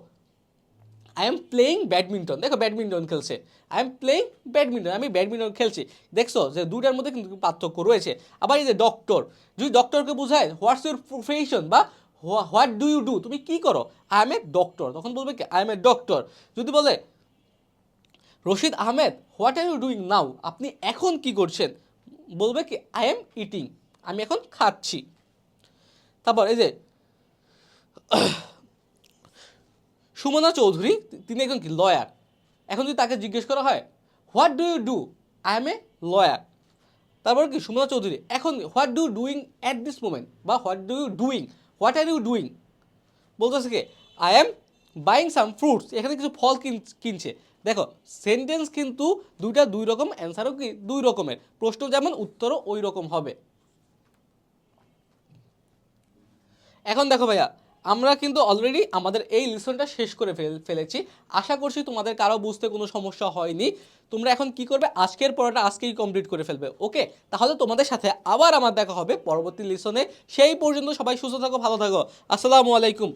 Speaker 1: আই এম প্লেয়িং ব্যাডমিন্টন, দেখো ব্যাডমিন্টন খেলছে, আই এম প্লেয়িং ব্যাডমিন্টন, আমি ব্যাডমিন্টন খেলছি। দেখছো যে দুটার মধ্যে কিন্তু পার্থক্য রয়েছে। আবার এই যে ডক্টর, যদি ডক্টরকে বোঝায় হোয়াটস ইউর প্রফেশন বা হোয়াট ডু ইউ ডু, তুমি কি করো, আই এম এ ডক্টর, তখন বলবে কি আই এম এ ডক্টর। যদি বলে Rashid Ahmed what are you doing now, আপনি এখন কি করছেন, বলবে কি আই এম ইটিং, আমি এখন খাচ্ছি। তারপর এই যে সুমনা চৌধুরী, তিনি একজন কি লয়ার, এখন যদি তাকে জিজ্ঞেস করা হয় what do you do, I am a lawyer, তারপর কি সুমনা চৌধুরী এখন what do doing at this moment, বা what do you doing, what are you doing, বলতেছে কি I am buying some fruits, এখানে কিছু ফল কিনছে। দেখো সেন্টেন্স কিন্তু দুইটা দুই রকম, অ্যান্সারও কি দুই রকমের, প্রশ্ন যেমন উত্তরও ওই রকম হবে। এখন দেখো ভাইয়া, আমরা কিন্তু অলরেডি আমাদের এই লিসনটা শেষ করে ফেলেছি। আশা করছি তোমাদের কারো বুঝতে কোনো সমস্যা হয়নি। তোমরা এখন কি করবে, আজকের পড়াটা আজকেই কমপ্লিট করে ফেলবে। ওকে, তাহলে তোমাদের সাথে আবার আমার দেখা হবে পরবর্তী লিসনে। সেই পর্যন্ত সবাই সুস্থ থাকো, ভালো থাকো। আসসালামু আলাইকুম।